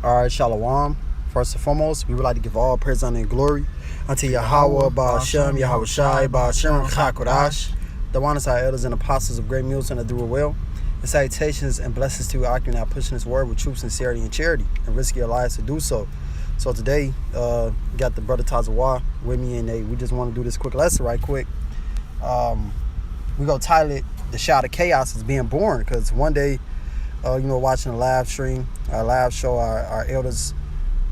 All right, Shalom. First and foremost, we would like to give all praise, honor, and glory unto Yahweh, Ba'ashem, Yahweh Shai, Ba'ashem, Chakodash, the one our elders and apostles of great mules and the do will. And salutations and blessings to you, Akim, now pushing this word with true sincerity and charity and risking your lives to do so. So today, we got the brother Tazawa with me, and we just want to do this quick lesson right quick. We go title it, The Shout of Chaos is Being Born, because one day, watching a live stream, our live show, our elders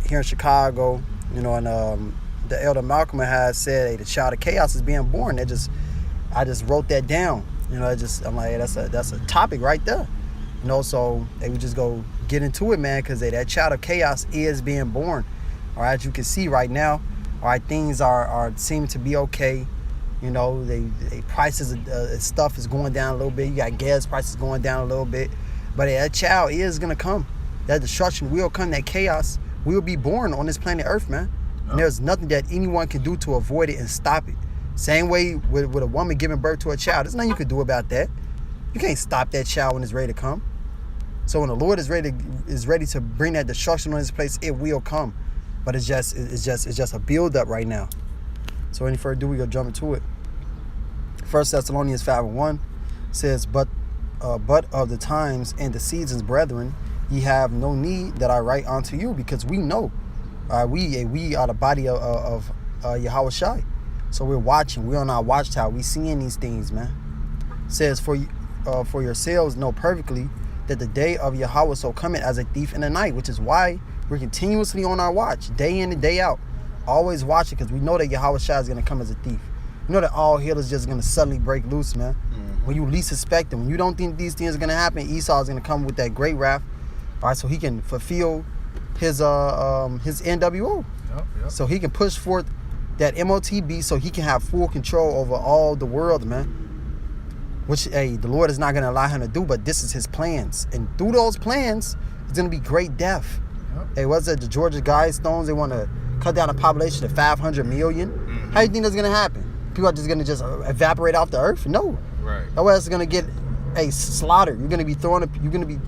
here in Chicago, and the elder Malcolm had said, hey, the child of chaos is being born. I just wrote that down. I'm like, hey, that's a topic right there. So they would just go get into it, man, because that child of chaos is being born. All right, you can see right now, all right, things are seeming to be okay. They prices of stuff is going down a little bit. You got gas prices going down a little bit. But that child is going to come. That destruction will come. That chaos will be born on this planet Earth, man. Yep. And there's nothing that anyone can do to avoid it and stop it. Same way with a woman giving birth to a child. There's nothing you can do about that. You can't stop that child when it's ready to come. So when the Lord is ready to bring that destruction on this place, it will come. But it's just a build up right now. So any further ado, we go jump into it. 1 Thessalonians 5:1 says, But of the times and the seasons, brethren, ye have no need that I write unto you, because we know we are the body of Yahweh Shai. So we're watching, we're on our watchtower, we seeing these things, man. It says, for yourselves know perfectly that the day of Yahweh so cometh as a thief in the night, which is why we're continuously on our watch, day in and day out, always watching, because we know that Yahweh Shai is going to come as a thief. You know that all hell is just going to suddenly break loose, man. When you least suspect it, when you don't think these things are going to happen, Esau is going to come with that great wrath, all right, so he can fulfill his NWO. Yep. So he can push forth that MOTB so he can have full control over all the world, man. Which, the Lord is not going to allow him to do, but this is his plans. And through those plans, it's going to be great death. Yep. Was it the Georgia Guidestones? They want to cut down the population to 500 million. Mm-hmm. How do you think that's going to happen? People are just going to just evaporate off the earth? No. Right. That way it's going to get slaughtered. You're going to be you're going to be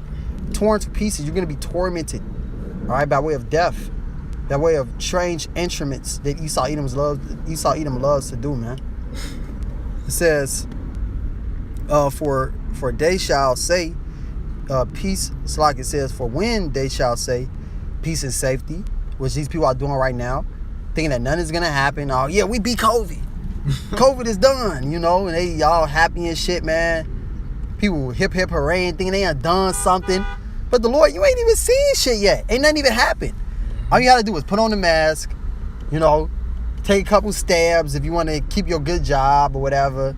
torn to pieces. You're going to be tormented, all right, by way of death, by way of strange instruments that Esau Edom loves to do, man. It says, for they shall say peace. It's like it says, for when they shall say peace and safety, which these people are doing right now, thinking that none is going to happen. Oh, yeah, we beat COVID. COVID is done, and they all happy and shit, man. People hip hooray, thinking they done something. But the Lord, you ain't even seen shit yet. Ain't nothing even happened. All you gotta do is put on the mask, take a couple stabs if you want to keep your good job or whatever.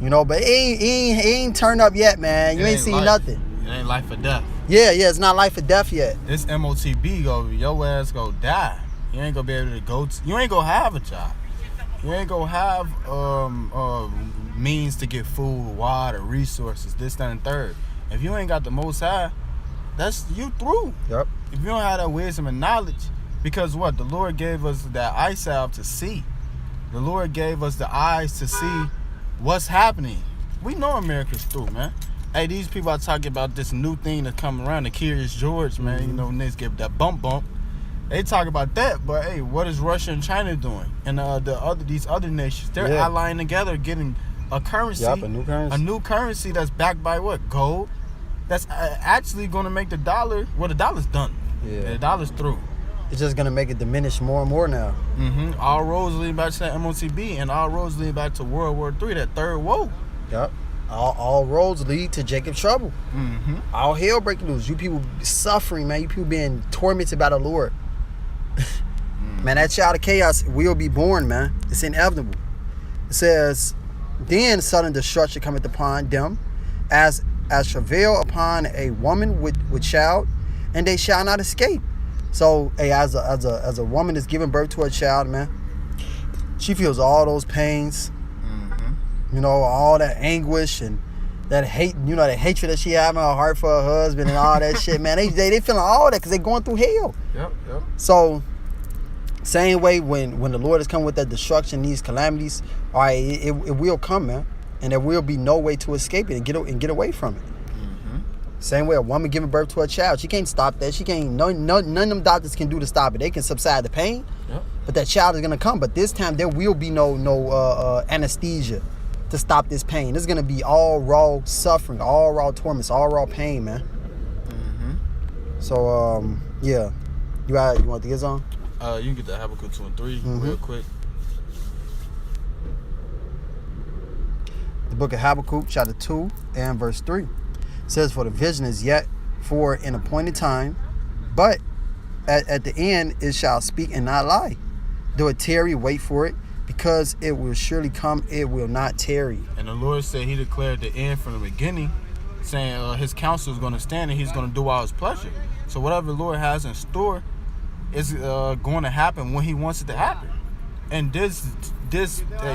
Yep. But it ain't turned up yet, man. You ain't seen nothing. It ain't life or death. Yeah, it's not life or death yet. This MOTB, your ass go die. You ain't gonna be able to you ain't gonna have a job. You ain't gonna have means to get food, water, resources, this, that, and third. If you ain't got the Most High, that's you through. Yep. If you don't have that wisdom and knowledge, because what? The Lord gave us that eye salve to see. The Lord gave us the eyes to see what's happening. We know America's through, man. Hey, these people are talking about this new thing that's coming around, the Curious George, man. Mm-hmm. Niggas give that bump. They talk about that, but hey, what is Russia and China doing? And these other nations, they're allying together, getting a currency. Yep, a new currency. A new currency that's backed by what? Gold. That's actually going to make the dollar. Well, the dollar's done. Yeah, the dollar's through. It's just going to make it diminish more and more now. Mm-hmm. All roads lead back to that MOTB, and all roads lead back to World War III, that third woe. Yep. All roads lead to Jacob's trouble. Mm-hmm. All hell breaking loose. You people suffering, man. You people being tormented by the Lord. Man, that child of chaos will be born, man. It's inevitable. It says, then sudden destruction cometh upon them, as travail upon a woman with child, and they shall not escape. So, as a woman is giving birth to a child, man, she feels all those pains, all that anguish and that hate, that hatred that she have in her heart for her husband and all that shit, man. They feeling all that because they going through hell. Yep. So, same way when the Lord is coming with that destruction, these calamities, all right, it will come, man, and there will be no way to escape it and get away from it. Same way a woman giving birth to a child, she can't stop that. She can't. None of them doctors can do to stop it. They can subside the pain, Yep. but that child is gonna come. But this time there will be no anesthesia to stop this pain. It's gonna be all raw suffering, all raw torments, all raw pain, man. Mm-hmm. So yeah, you want to get on? You can get the Habakkuk 2 and 3 real quick. The book of Habakkuk, chapter 2 and verse 3 says, "For the vision is yet for an appointed time, but at the end it shall speak and not lie. Though it tarry, wait for it, because it will surely come, it will not tarry." And the Lord said he declared the end from the beginning, saying his counsel is going to stand and he's going to do all his pleasure. So whatever the Lord has in store is going to happen when he wants it to happen. And this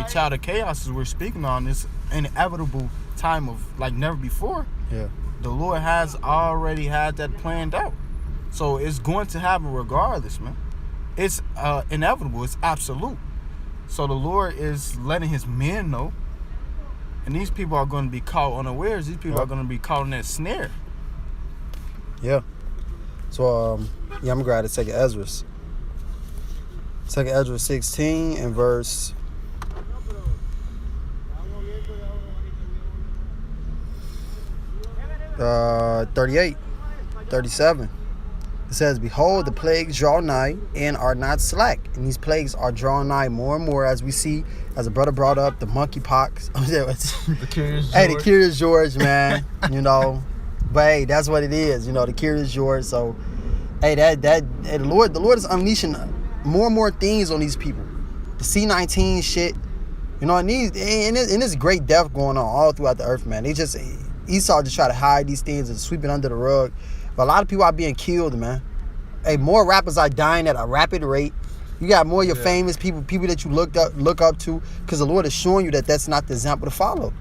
child of chaos, as we're speaking on, this inevitable time of like never before, Yeah. the Lord has already had that planned out. So it's going to happen regardless, man. It's inevitable. It's absolute. So the Lord is letting his men know. And these people are going to be caught unawares. These people are going to be caught in that snare. Yeah. So I'm gonna grab the second Ezra. Second Ezra 16 and verse 38, 37. It says, "Behold, the plagues draw nigh and are not slack." And these plagues are drawing nigh more and more, as we see, as a brother brought up, the monkeypox. The Curious George. Hey, the Curious George, man. You know, but hey, that's what it is. You know, the Curious George. So, hey, the Lord is unleashing more and more things on these people. The C-19 shit. You know, and this great death going on all throughout the earth, man. Esau just try to hide these things and sweep it under the rug. But a lot of people are being killed, man. Hey, more rappers are dying at a rapid rate. You got more of your famous people that you look up to, because the Lord is showing you that that's not the example to follow.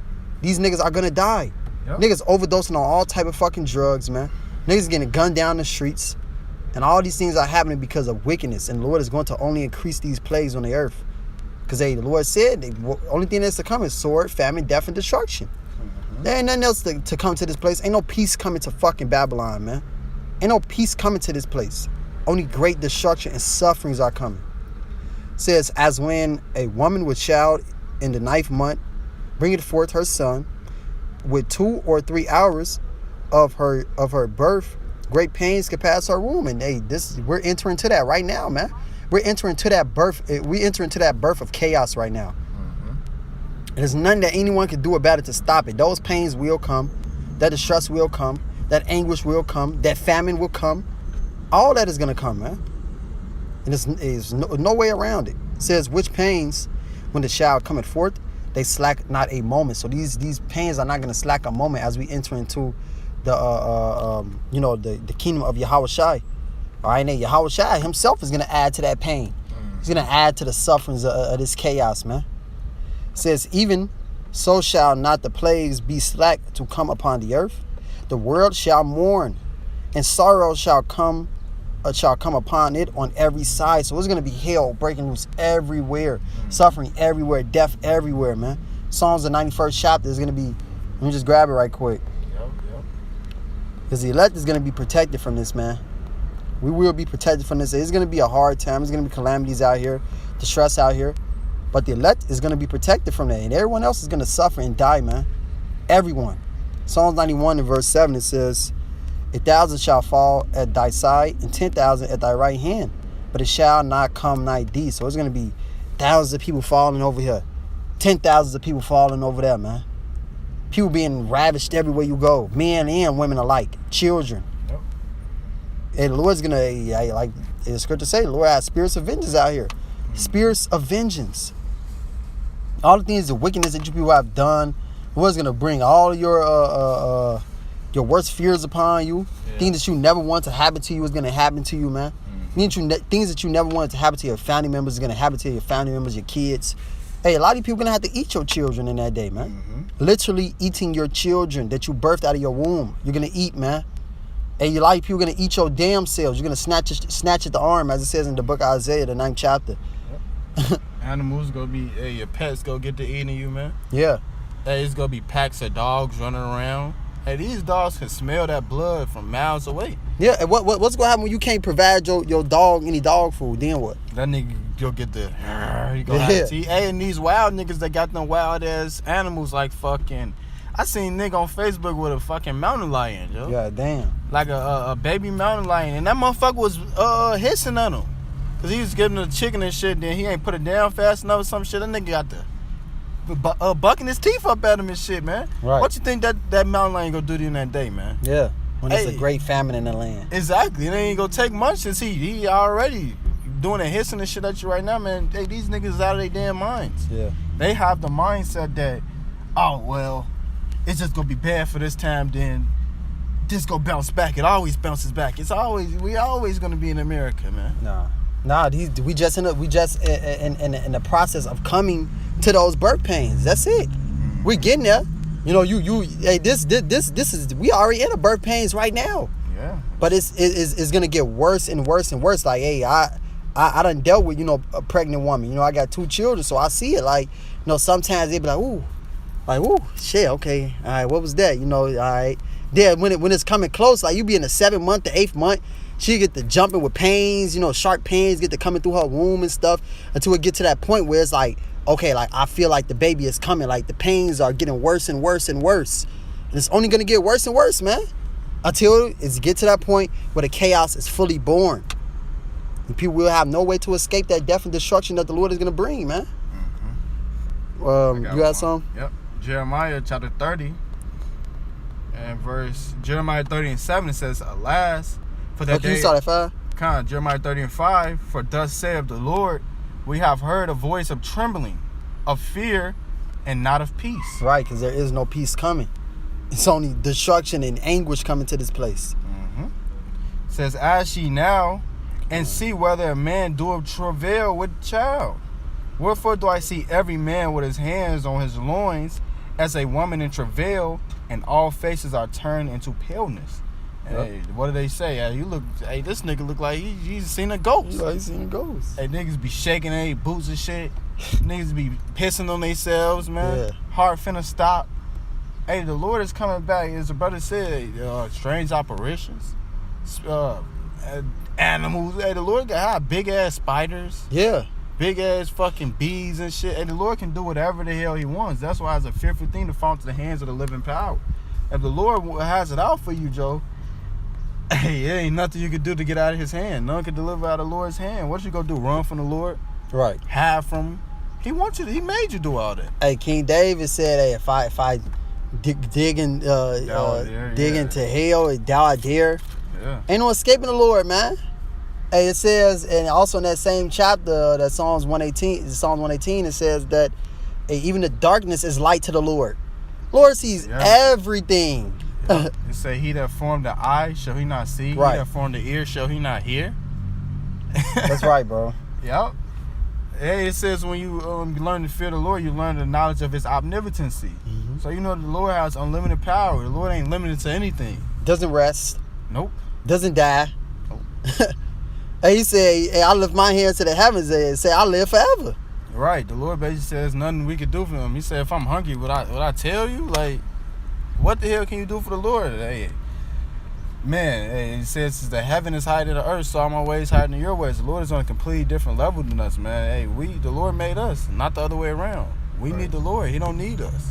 These niggas are gonna die. Yep. Niggas overdosing on all type of fucking drugs, man. Niggas getting gunned down the streets. And all these things are happening because of wickedness. And the Lord is going to only increase these plagues on the earth. Because the Lord said the only thing that's to come is sword, famine, death, and destruction. There ain't nothing else to come to this place. Ain't no peace coming to fucking Babylon, man. Ain't no peace coming to this place. Only great destruction and sufferings are coming. It says, "As when a woman with child in the 9th month bringeth forth her son, with 2 or 3 hours of her birth, great pains can pass her womb." And hey, we're entering to that right now, man. We're entering to that birth. We enter into that birth of chaos right now. And there's nothing that anyone can do about it to stop it. Those pains will come. That distress will come. That anguish will come. That famine will come. All that is going to come, man. And there's no way around it. It says, "Which pains, when the child cometh forth, they slack not a moment." So these pains are not going to slack a moment as we enter into the kingdom of Yahushua. All right, and Yahushua himself is going to add to that pain. He's going to add to the sufferings of this chaos, man. It says, "Even so shall not the plagues be slack to come upon the earth. The world shall mourn, and sorrow shall come upon it on every side." So it's going to be hell breaking loose everywhere, suffering everywhere, death everywhere, man. Psalms the 91st chapter is going to be, let me just grab it right quick. Because the elect is going to be protected from this, man. We will be protected from this. It's going to be a hard time. It's going to be calamities out here, distress out here. But the elect is going to be protected from that. And everyone else is going to suffer and die, man. Everyone. Psalms 91 and verse 7, it says, "1,000 shall fall at thy side, and 10,000 at thy right hand, but it shall not come nigh thee." So it's going to be thousands of people falling over here. 10,000s of people falling over there, man. People being ravished everywhere you go. Men and women alike. Children. Yep. And the Lord's going to, like the scripture say, the Lord has spirits of vengeance out here. Spirits of vengeance. All the things, the wickedness that you people have done, the Lord's going to bring all of your worst fears upon you. Yeah. Things that you never want to happen to you is going to happen to you, man. Things that you never wanted to happen to your family members is going to happen to your family members, your kids. Hey, a lot of people are going to have to eat your children in that day, man. Literally eating your children that you birthed out of your womb. You're going to eat, man. Hey, a lot of people are going to eat your damn cells. You're going to snatch at the arm, as it says in the book of Isaiah, the 9th chapter. Animals gonna be, your pets go get to eating you, man. Yeah. Hey, it's gonna be packs of dogs running around. Hey, these dogs can smell that blood from miles away. Yeah, and what's gonna happen when you can't provide your dog any dog food? Then what? That nigga go get the. He gonna have to. Hey, and these wild niggas that got them wild ass animals like fucking. I seen nigga on Facebook with a fucking mountain lion, yo. Yeah, damn. Like a baby mountain lion, and that motherfucker was hissing at him, cause he was giving the chicken and shit. Then he ain't put it down fast enough or some shit. That nigga got the bucking his teeth up at him and shit, man. Right. What you think that mountain lion gonna do to you in that day, man? Yeah. When it's Hey. a great famine in the land. Exactly. It ain't gonna take much since he already doing a hissing and shit at you right now, man. Hey, these niggas out of their damn minds. Yeah. They have the mindset that, oh well, it's just gonna be bad for this time, then this gonna bounce back. It always bounces back. We always gonna be in America, man. Nah. We just in the process of coming to those birth pains. That's it. We're getting there. You know, hey, this is, we already in the birth pains right now. Yeah. But it's gonna get worse and worse and worse. Like, hey, I done dealt with, a pregnant woman. You know, I got 2 children, so I see it. Like, sometimes they be like, ooh, shit, okay, all right, what was that? All right. Then when it's coming close, like you be in the 7th month, the 8th month, she get to jumping with pains, sharp pains get to coming through her womb and stuff until it get to that point where it's like, okay, like I feel like the baby is coming, like the pains are getting worse and worse and worse. And it's only gonna get worse and worse, man. Until it get to that point where the chaos is fully born. And people will have no way to escape that death and destruction that the Lord is gonna bring, man. You got some? Yep. Jeremiah chapter 30 and Jeremiah 30 and 7, it says, alas, for that day. You start at 5? Jeremiah 30 and 5, for thus saith the Lord, we have heard a voice of trembling, of fear, and not of peace. Right, because there is no peace coming. It's only destruction and anguish coming to this place. It says, ask ye now, and see whether a man doeth travail with child. Wherefore do I see every man with his hands on his loins, as a woman in travail, and all faces are turned into paleness. Yep. Hey, what do they say? Hey, this nigga look like he's seen a ghost. He's seen a ghost. Hey, niggas be shaking their boots and shit. Niggas be pissing on themselves, man. Yeah. Heart finna stop. Hey, the Lord is coming back. As the brother said, strange apparitions, animals. Hey, the Lord got have big ass spiders. Yeah. Big ass fucking bees and shit. And the Lord can do whatever the hell he wants. That's why it's a fearful thing to fall into the hands of the living power. If the Lord has it out for you, Joe, hey, it ain't nothing you can do to get out of his hand. None can deliver out of the Lord's hand. What you gonna do? Run from the Lord? Right. Hide from him? He wants you. He made you do all that. Hey, King David said, hey, if I dig into hell, thou art there. Yeah. Ain't no escaping the Lord, man. Hey, it says, and also in that same chapter, that Psalms 118, it says that even the darkness is light to the Lord. Lord sees everything. It say, he that formed the eye, shall he not see? Right. He that formed the ear, shall he not hear? That's right, bro. Yep. Hey, it says when you learn to fear the Lord, you learn the knowledge of his omnipotency. Mm-hmm. So you know the Lord has unlimited power. The Lord ain't limited to anything. Doesn't rest. Nope. Doesn't die. Nope. He said, hey, I lift my hands to the heavens and say, I live forever. Right. The Lord basically says nothing we can do for him. He said, if I'm hungry, would I tell you? Like, what the hell can you do for the Lord? Hey, man, hey, it says the heaven is higher than the earth, so all my ways higher than your ways. The Lord is on a completely different level than us, man. Hey, the Lord made us, not the other way around. We need the Lord. He don't need us.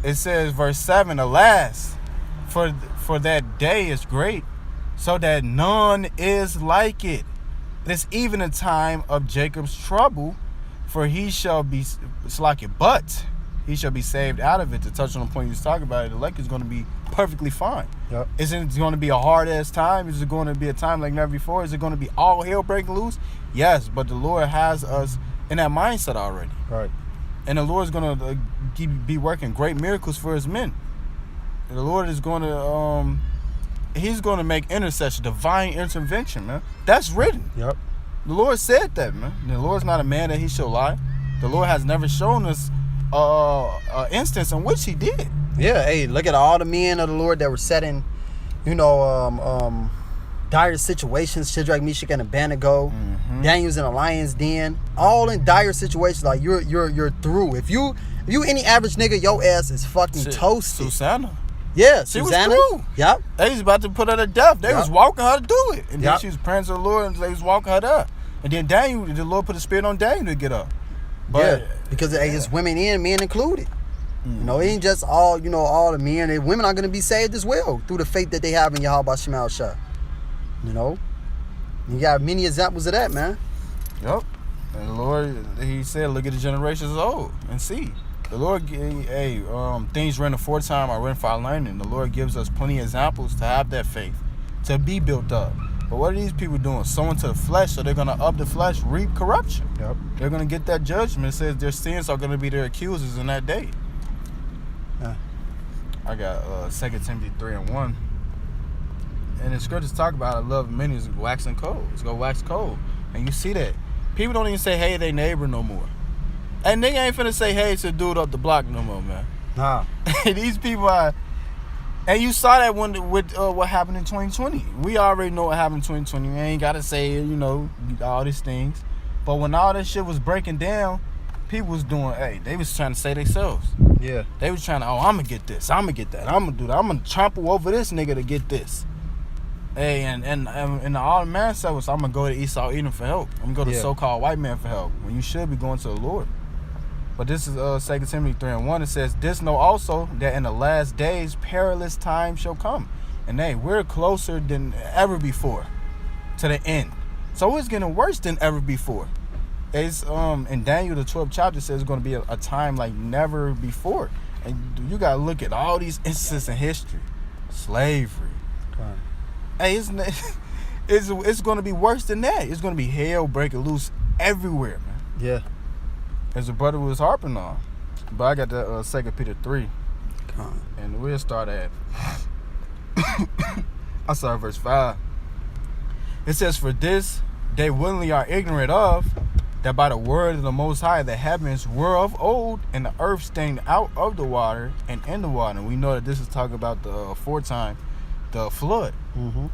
It says, verse 7, alas, for that day is great, so that none is like it. It is even a time of Jacob's trouble, for he shall be but he shall be saved out of it. To touch on the point you was talking about, the elect is going to be perfectly fine. Yep. Isn't it going to be a hard ass time? Is it going to be a time like never before? Is it going to be all hell breaking loose? Yes, but the Lord has us in that mindset already. Right. And the Lord is going to be working great miracles for his men. And the Lord is going to he's going to make intercession, divine intervention, man. That's written. Yep. The Lord said that, man. The Lord's not a man that he shall lie. The Lord has never shown us an instance in which he did. Yeah, hey, look at all the men of the Lord that were set in, dire situations. Shadrach, Meshach, and Abednego. Mm-hmm. Daniel's in a lion's den. All in dire situations. Like you're through. If you any average nigga, your ass is fucking toasted. Susanna. Yeah, She was Susanna. through. Yep. They was about to put her to death. They Yep. was walking her to do it. And then Yep. she was praying to the Lord and they was walking her up. And then Daniel, the Lord put a spirit on Daniel to get up. But because it's women and men included. You know, it ain't just all all the men. And women are going to be saved as well through the faith that they have in Yahweh Shema Shah. You know, you got many examples of that, man. Yep. And the Lord, he said, look at the generations old and see. The Lord, things written aforetime are written for our learning. The Lord gives us plenty of examples to have that faith, to be built up. But what are these people doing? Sowing to the flesh, so they're going to of the flesh reap corruption. Yep. They're going to get that judgment. It says their sins are going to be their accusers in that day. Yeah. I got 2 Timothy 3:1. And the scriptures talk about, I love many is waxing cold. It's going to wax cold. And you see that. People don't even say hey to their neighbor no more. And nigga ain't finna say hey to the dude up the block no more, man. Nah. These people are... And you saw that with what happened in 2020. We already know what happened in 2020. We ain't got to say, all these things. But when all this shit was breaking down, people was doing, they was trying to say themselves. Yeah. They was trying to, I'm going to get this. I'm going to get that. I'm going to do that. I'm going to trample over this nigga to get this. Hey, and all the man said was, I'm going to go to Esau Edom for help. I'm going to go to so-called white man for help. When you should be going to the Lord. But this is 2 Timothy 3:1. It says, this know also that in the last days perilous times shall come. And we're closer than ever before to the end. So it's getting worse than ever before. It's in Daniel the 12th chapter says it's going to be a time like never before. And you got to look at all these instances in history. Slavery. Right. Hey, it's going to be worse than that. It's going to be hell breaking loose everywhere, man. Yeah. As the brother was harping on. But I got the 2 Peter 3. Con. And we'll start at I start at verse 5. It says, for this they willingly are ignorant of, that by the word of the Most High the heavens were of old, and the earth staying out of the water and in the water. And we know that this is talking about the aforetime, the flood. Mm-hmm.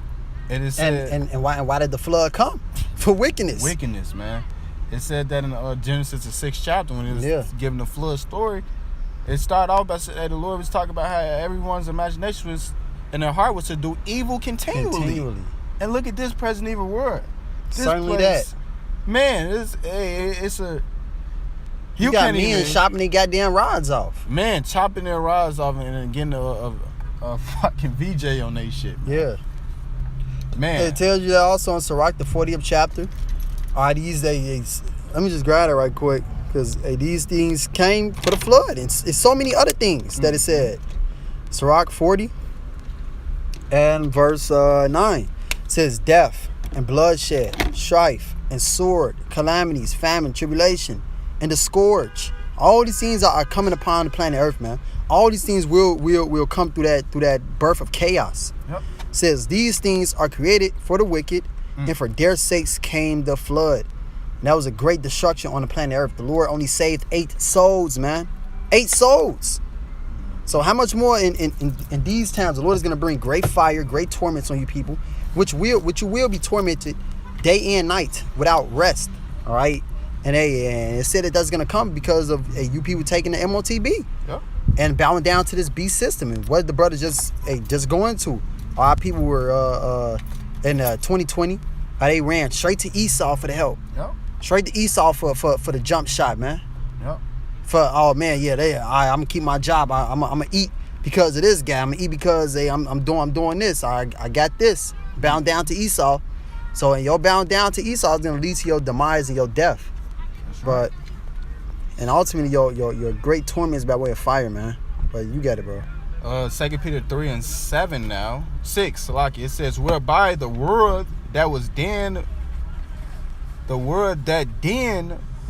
And it said, and why did the flood come? For wickedness. Wickedness, man. It said that in Genesis the 6th chapter when it was giving the flood story. It started off by saying the Lord was talking about how everyone's imagination was and their heart was to do evil continually. And look at this present evil world. This Certainly place, that. Man, it's a... You got men chopping their goddamn rods off. Man, chopping their rods off and getting a fucking VJ on their shit. Man. Yeah. Man. It tells you that also in Sirach, the 40th chapter. All right, these days, let me just grab it right quick. Because these things came for the flood. And it's so many other things that it said. Sirach 40 and verse 9. It says, death and bloodshed, strife and sword, calamities, famine, tribulation, and the scourge. All these things are coming upon the planet Earth, man. All these things will come through that birth of chaos. Yep. It says, these things are created for the wicked, and for their sakes came the flood. And that was a great destruction on the planet Earth. The Lord only saved 8 souls, man. 8 souls. So how much more in these times, the Lord is going to bring great fire, great torments on you people, which you will be tormented day and night without rest. All right. And it said that that's going to come because of you people taking the MOTB and bowing down to this beast system. And what did the brother just go into? Our people were in 2020, how they ran straight to Esau for the help. Yep. Straight to Esau for the jump shot, man. Yep. I'm gonna keep my job. I'm gonna eat because of this guy. I'm gonna eat because I'm doing this. I got this. Bound down to Esau. So and your bound down to Esau is gonna lead to your demise and your death. That's right. And ultimately your great torments by way of fire, man. But you got it, bro. 2 Peter 3 and 7 now. 6, Salaki. It says, whereby the word that then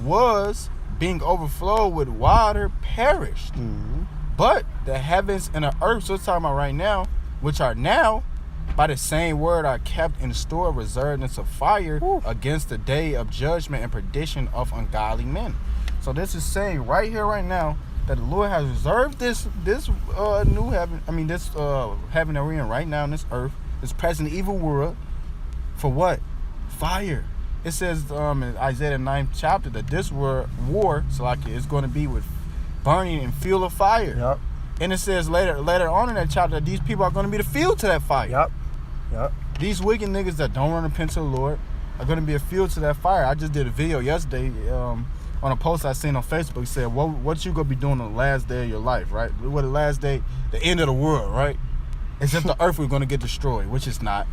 was being overflowed with water perished. Mm-hmm. But the heavens and the earth, so it's talking about right now, which are now by the same word are kept in store, reserved into fire against the day of judgment and perdition of ungodly men. So this is saying right here, right now, that the Lord has reserved this new heaven, this heaven that we're in right now in this earth, this present evil world, for what? Fire. It says in Isaiah 9th chapter that this war, so like it's going to be with burning and fuel of fire. Yep. And it says later on in that chapter that these people are going to be the fuel to that fire. Yep. These wicked niggas that don't want to repent to the Lord are going to be a fuel to that fire. I just did a video yesterday on a post I seen on Facebook. It said, what you going to be doing on the last day of your life, right? What the last day, the end of the world, right? As if the earth was going to get destroyed, which it's not.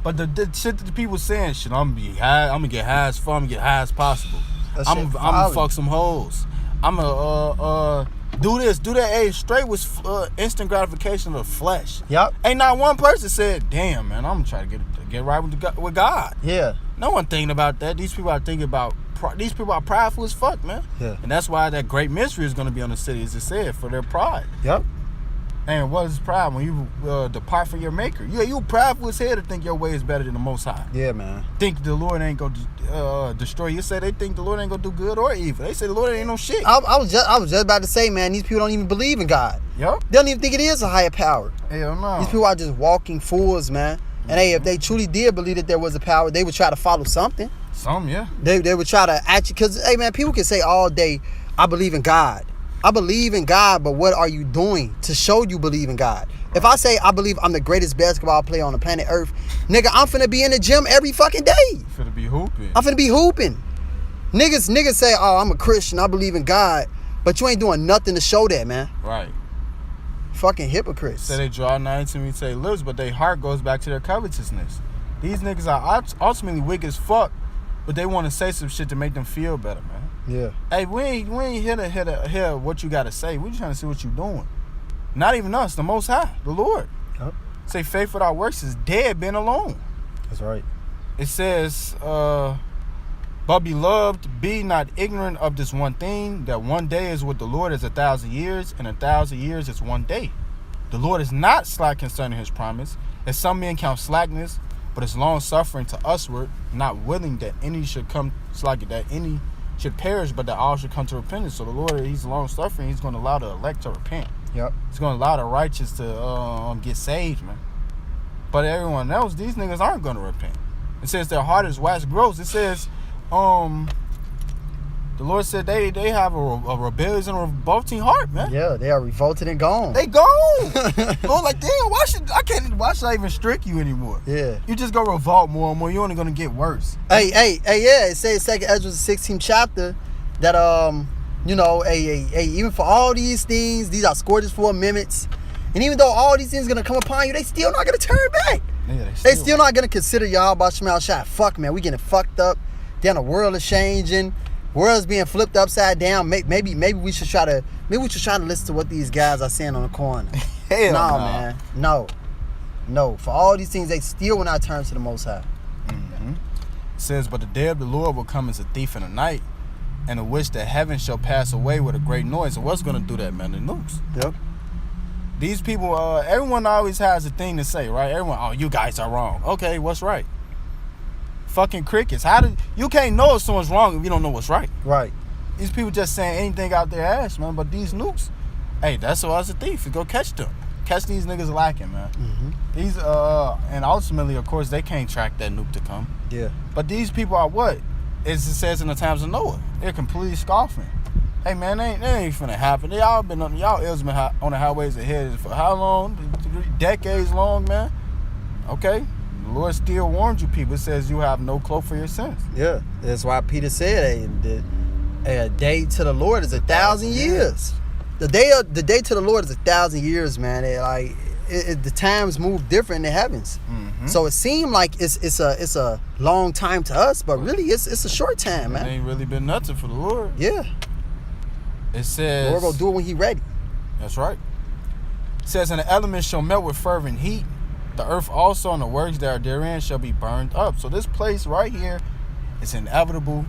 But the shit that the people saying, shit, I'm going to get high as fuck, I'm going to get high as possible. I'm going to fuck some hoes. I'm going to do this, do that. Hey, straight was instant gratification of the flesh. Yep. Ain't not one person said, damn, man, I'm trying to get right with God. Yeah. No one thinking about that. These people are thinking about, these people are prideful as fuck, man. Yeah. And that's why that great mystery is going to be on the city, as it said, for their pride. Yep. And what is pride? When you depart from your maker. Yeah, you prideful as hell to think your way is better than the Most High. Yeah, man. Think the Lord ain't going to destroy you. Say they think the Lord ain't going to do good or evil. They say the Lord ain't no shit. I was just about to say, man, these people don't even believe in God. Yep. They don't even think it is a higher power. Hell no. These people are just walking fools, man. And hey, if they truly did believe that there was a power, they would try to follow something. Yeah. They would try to actually, because, hey, man, people can say all day, I believe in God. I believe in God, but what are you doing to show you believe in God? If I say I believe I'm the greatest basketball player on the planet Earth, nigga, I'm finna be in the gym every fucking day. You finna be hooping. I'm finna be hooping. Niggas say, oh, I'm a Christian, I believe in God, but you ain't doing nothing to show that, man. Right. Fucking hypocrites. Say they draw nigh to me, say lips, but their heart goes back to their covetousness. These niggas are ultimately wicked as fuck, but they want to say some shit to make them feel better, man. Yeah. Hey, we ain't here to hear what you got to say. We just trying to see what you doing. Not even us, the Most High, the Lord. Yep. Say faith without works is dead, being alone. That's right. It says, but beloved, be not ignorant of this one thing, that one day is with the Lord as 1,000 years, and 1,000 years is one day. The Lord is not slack concerning his promise, as some men count slackness, but is long suffering to usward, not willing that any should should perish, but that all should come to repentance. So the Lord, he's long suffering. He's going to allow the elect to repent. Yep. He's going to allow the righteous to get saved, man. But everyone else, these niggas aren't going to repent. It says their heart is wax gross. It says, the Lord said they have a rebellious and a revolting heart, man. Yeah, they are revolted and gone. They gone. Lord, like, damn, why should I even strict you anymore? Yeah. You just go revolt more and more. You're only going to get worse. Hey, yeah. It says 2 Ezra 16th chapter that even for all these things, these are scourges for amendments. And even though all these things are gonna come upon you, they still not gonna turn back. Yeah, they still not gonna consider Yahweh Shema Shai. Fuck, man, we getting fucked up. Then the world is changing. World's being flipped upside down. Maybe we should try to listen to what these guys are saying on the corner. Hell no, man. No. For all these things, they still will not turn to the Most High. Mm-hmm. It says, but the day of the Lord will come as a thief in the night, and in which the heavens shall pass away with a great noise. And what's gonna do that, man? The nukes. Yep. These people, everyone always has a thing to say, right? Everyone, oh, you guys are wrong. Okay, what's right? Fucking crickets. You can't know if someone's wrong if you don't know what's right. Right. These people just saying anything out their ass, man. But these nukes, hey, that's why it's a thief. You go catch them. Catch these niggas lacking, man. Mm-hmm. These, and ultimately, of course, they can't track that nuke to come. Yeah. But these people are what? As it says in the times of Noah, they're completely scoffing. Hey, man, they ain't finna happen. Y'all ills been on the highways ahead for how long? Decades long, man. Okay. The Lord still warned you people. It says you have no cloak for your sins. Yeah. That's why Peter said a day to the Lord is 1,000 years. The day to the Lord is 1,000 years, man. The times move different in the heavens. Mm-hmm. So it seemed like it's a long time to us, but really it's a short time, man. It ain't really been nothing for the Lord. Yeah. It says the Lord gonna do it when he ready. That's right. It says, and the elements shall melt with fervent heat. The earth also and the works that are therein shall be burned up. So this place right here is inevitable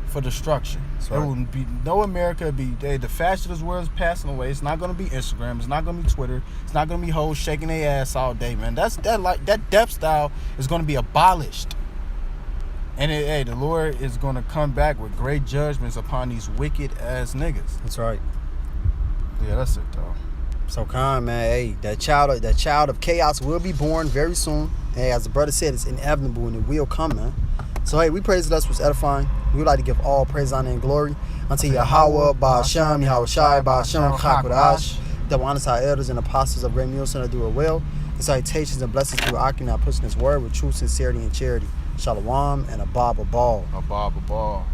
for destruction. Right. There will be no America. The fashion of this world is passing away. It's not going to be Instagram. It's not going to be Twitter. It's not going to be hoes shaking their ass all day, man. That death style is going to be abolished. And the Lord is going to come back with great judgments upon these wicked ass niggas. That's right. Yeah, that's it, though. So kind, man. Hey, that child of chaos will be born very soon. Hey, as the brother said, it's inevitable and it will come, man. So hey, we praise that us was edifying. We would like to give all praise, honor, and glory unto Yahweh, Ba'ashem, Yahweh Shai, Ba'ashem, Chakodash. The one is our elders and apostles of Great Mulson that do it well. And salutations and blessings through Aki, now pushing his word with true sincerity and charity. Shalom and a Baba Ball. A Baba Ball.